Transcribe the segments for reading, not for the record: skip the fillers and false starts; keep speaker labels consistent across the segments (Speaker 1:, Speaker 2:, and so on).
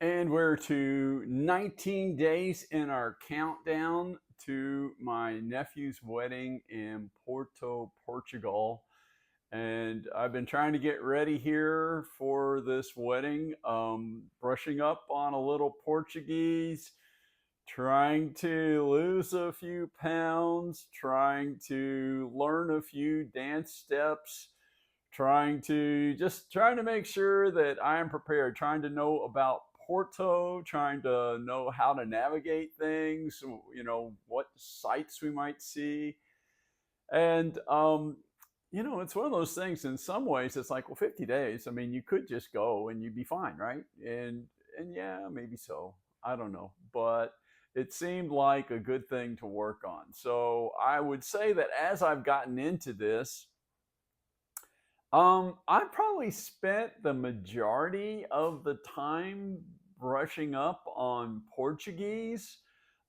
Speaker 1: And we're to 19 days in our countdown to my nephew's wedding in Porto, Portugal. And I've been trying to get ready here for this wedding, brushing up on a little Portuguese, trying to lose a few pounds, trying to learn a few dance steps, trying to make sure that I am prepared, trying to know about Porto, trying to know how to navigate things, what sites we might see. And it's one of those things. In some ways it's like, well, 50 days, I mean, you could just go and you'd be fine, right? And yeah, maybe so, I don't know, but it seemed like a good thing to work on. So I would say that as I've gotten into this, I probably spent the majority of the time brushing up on Portuguese.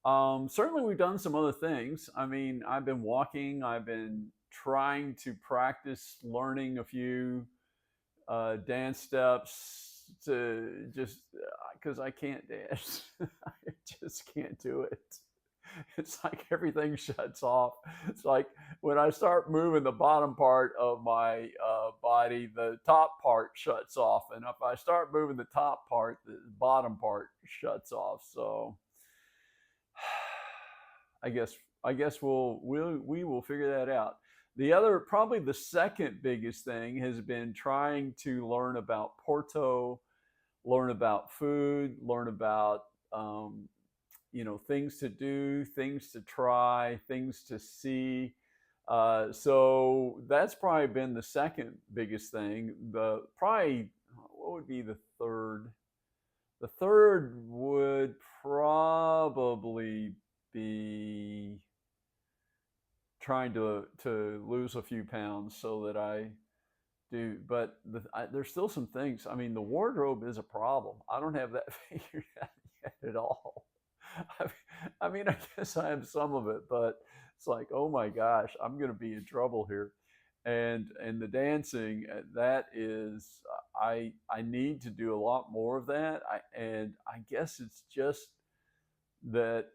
Speaker 1: Certainly, we've done some other things. I mean, I've been walking, I've been trying to practice learning a few dance steps to just because I can't dance. I just can't do it. It's like everything shuts off. It's like when I start moving the bottom part of my body, the top part shuts off, and if I start moving the top part, the bottom part shuts off. So I guess I guess we will figure that out. The other, probably the second biggest thing, has been trying to learn about Porto, learn about food, learn about things to do, things to try, things to see. So that's probably been the second biggest thing. The probably What would be the third? The third would probably be trying to lose a few pounds so that I do. But there's still some things. I mean, the wardrobe is a problem. I don't have that figured out yet at all. I I mean, I guess I have some of it, but it's like, oh my gosh, I'm going to be in trouble here. And the dancing, that is, I need to do a lot more of that. And I guess it's just that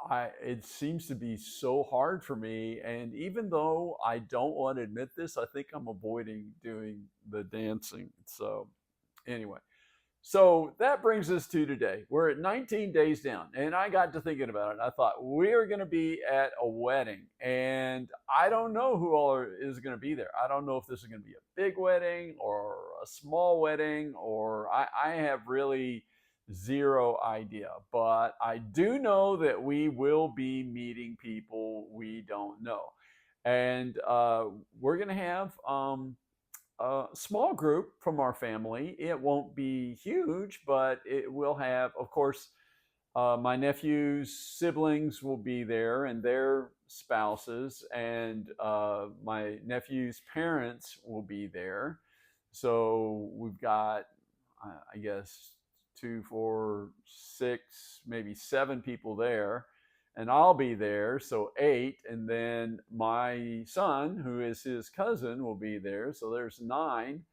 Speaker 1: I it seems to be so hard for me. And even though I don't want to admit this, I think I'm avoiding doing the dancing. So anyway, so that brings us to today. We're at 19 days down, and I got to thinking about it. And I thought we're going to be at a wedding, and I don't know who all is going to be there. I don't know if this is going to be a big wedding or a small wedding, or I have really zero idea. But I do know that we will be meeting people we don't know, and we're going to have a small group from our family. It won't be huge, but it will have, of course, my nephew's siblings will be there and their spouses, and my nephew's parents will be there. So we've got, I guess, two, four, six, maybe seven people there, and I'll be there, so eight. And then my son, who is his cousin, will be there, so there's nine.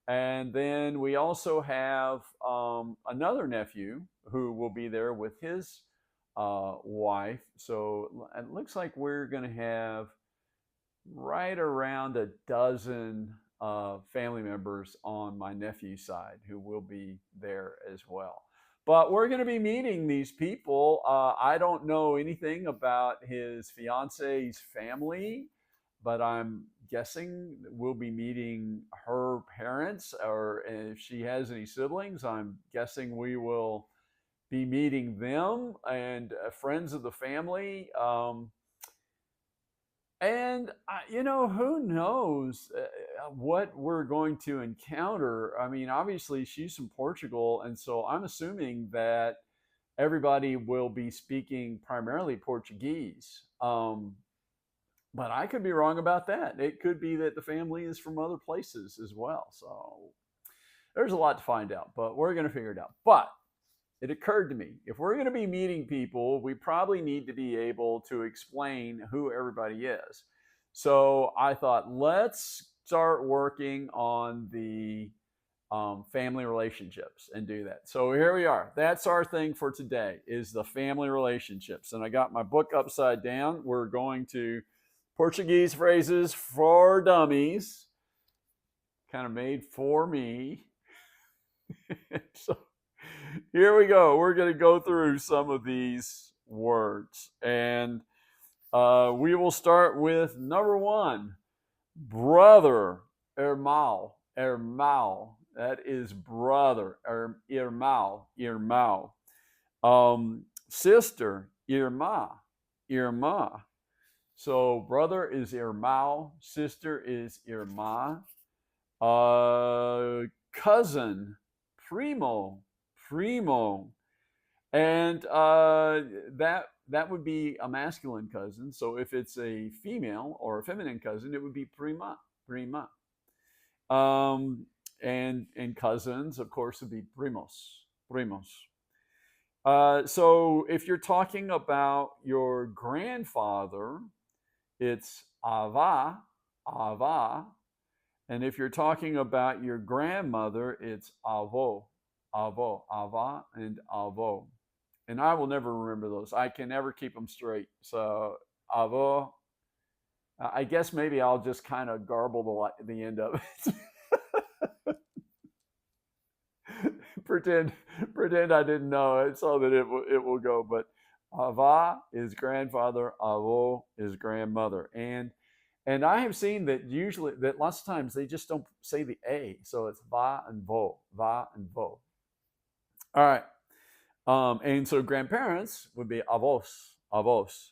Speaker 1: And then we also have another nephew who will be there with his wife. So it looks like we're going to have right around a dozen family members on my nephew's side who will be there as well. But we're going to be meeting these people. I don't know anything about his fiance's family, but I'm guessing we'll be meeting her parents, or if she has any siblings, I'm guessing we will be meeting them and friends of the family. And who knows what we're going to encounter. I mean, obviously, she's from Portugal, and so I'm assuming that everybody will be speaking primarily Portuguese. But I could be wrong about that. It could be that the family is from other places as well. So there's a lot to find out, but we're going to figure it out. But it occurred to me, if we're going to be meeting people, we probably need to be able to explain who everybody is. So I thought, let's start working on the family relationships and do that. So here we are. That's our thing for today is the family relationships. And I got my book upside down. We're going to Portuguese phrases for dummies, kind of made for me. So here we go. We're going to go through some of these words. And we will start with number one, brother, hermano, hermano. That is brother, irmão, irmão. Sister, irmã, irmã. So brother is irmão, sister is irmã. Cousin, primo, primo. And that would be a masculine cousin. So if it's a female or a feminine cousin, it would be prima, prima. And cousins, of course, would be primos, primos. So if you're talking about your grandfather, it's ava, ava. And if you're talking about your grandmother, it's avo, avo, ava, and avo. And I will never remember those. I can never keep them straight. So avo, I guess maybe I'll just kind of garble the end of it. pretend I didn't know it so that it will go. But ava is grandfather, avo is grandmother, and I have seen that lots of times they just don't say the a, so it's va and vo, va and vo. All right, and so grandparents would be avos, avos,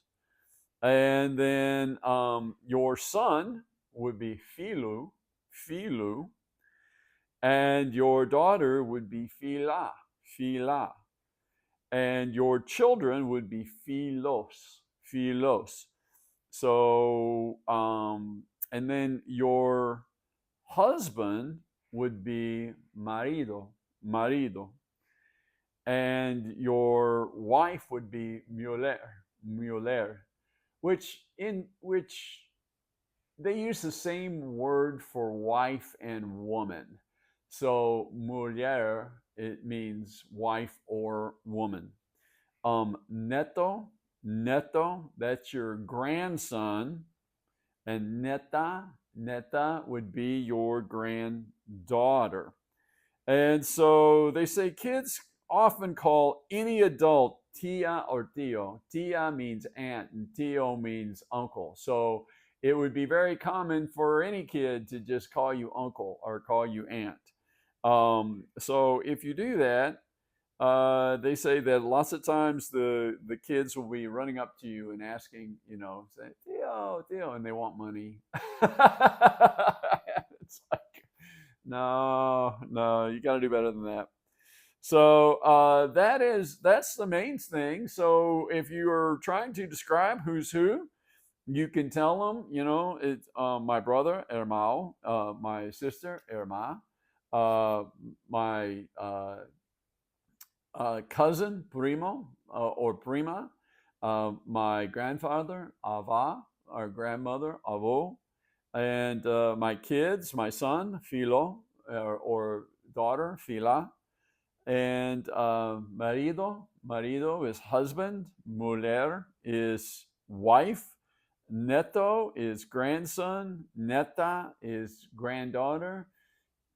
Speaker 1: and then your son would be filho, filho, and your daughter would be filha, filha, and your children would be filhos, filhos. So, and then your husband would be marido, marido, and your wife would be mujer, mujer, which they use the same word for wife and woman. So mujer, it means wife or woman. Neto, neto, that's your grandson. And neta, neta would be your granddaughter. And so they say kids often call any adult tia or tio. Tia means aunt and tio means uncle. So it would be very common for any kid to just call you uncle or call you aunt. So if you do that, they say that lots of times the kids will be running up to you and asking, say, Tio, Tio, and they want money. It's like, no, no, you got to do better than that. So that's the main thing. So if you are trying to describe who's who, you can tell them, it's my brother, hermano, my sister, herma, my cousin, primo, or prima, my grandfather, ava, our grandmother, avo, and my kids, my son, filo, or daughter, fila, and marido, marido is husband, mujer is wife, neto is grandson, neta is granddaughter,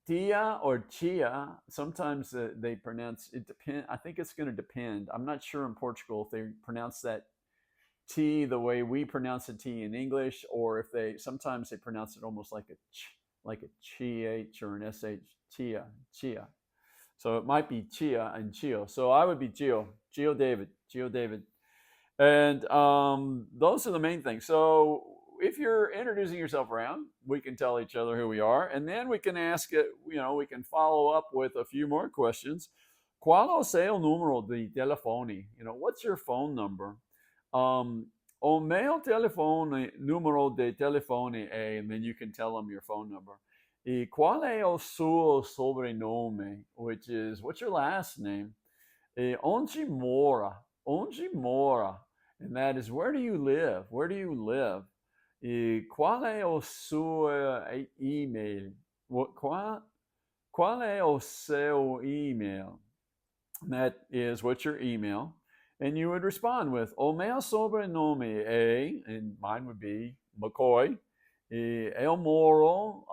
Speaker 1: tia or chia. Sometimes they pronounce it. Depend. I think it's going to depend. I'm not sure in Portugal if they pronounce that T the way we pronounce a T in English, or if sometimes they pronounce it almost like a ch, like a ch or an sh, chia, chia. So it might be chia and chio. So I would be Gio, Gio David, Gio David, and those are the main things. So if you're introducing yourself around, we can tell each other who we are, and then we can ask it. We can follow up with a few more questions. Qual é o número de telefone? What's your phone number? O meu telefone, número de telefone é, and then you can tell them your phone number. E qual é o seu sobrenome? Which is, what's your last name? E onde mora? Onde mora? And that is, where do you live? Where do you live? E qual é o seu e-mail? Qual Qual é o seu email? And that is what's your email? And you would respond with o meu sobrenome é, and mine would be McCoy. E eu moro,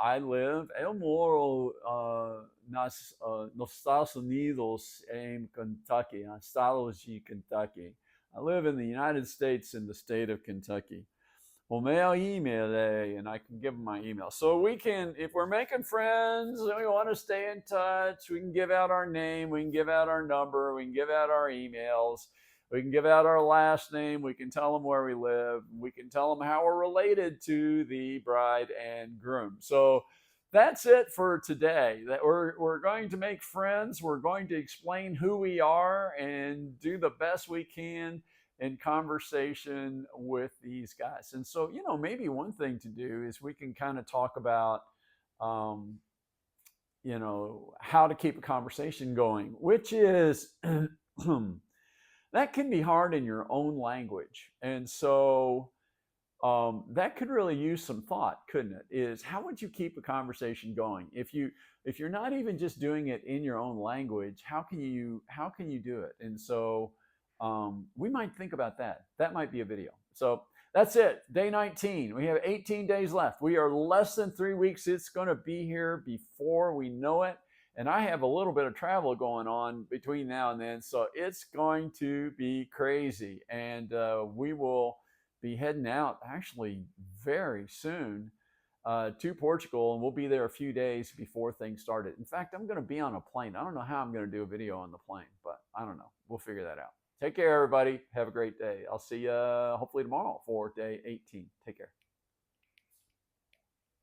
Speaker 1: I live, eu moro nos Estados Unidos, em Kentucky, Estados de Kentucky. I live in the United States in the state of Kentucky. Well, mail email, and I can give them my email. So we can, if we're making friends and we want to stay in touch, we can give out our name, we can give out our number, we can give out our emails, we can give out our last name, we can tell them where we live, we can tell them how we're related to the bride and groom. So that's it for today. That we're going to make friends, we're going to explain who we are and do the best we can in conversation with these guys. And so, maybe one thing to do is we can kind of talk about, um, how to keep a conversation going, which is that can be hard in your own language. And so, that could really use some thought, couldn't it? Is how would you keep a conversation going if you're not even just doing it in your own language? How can you do it? And so we might think about that. That might be a video. So that's it. Day 19. We have 18 days left. We are less than 3 weeks. It's going to be here before we know it. And I have a little bit of travel going on between now and then. So it's going to be crazy. And we will be heading out actually very soon to Portugal, and we'll be there a few days before things started. In fact, I'm going to be on a plane. I don't know how I'm going to do a video on the plane, but I don't know. We'll figure that out. Take care, everybody. Have a great day. I'll see you hopefully tomorrow for day 18. Take care.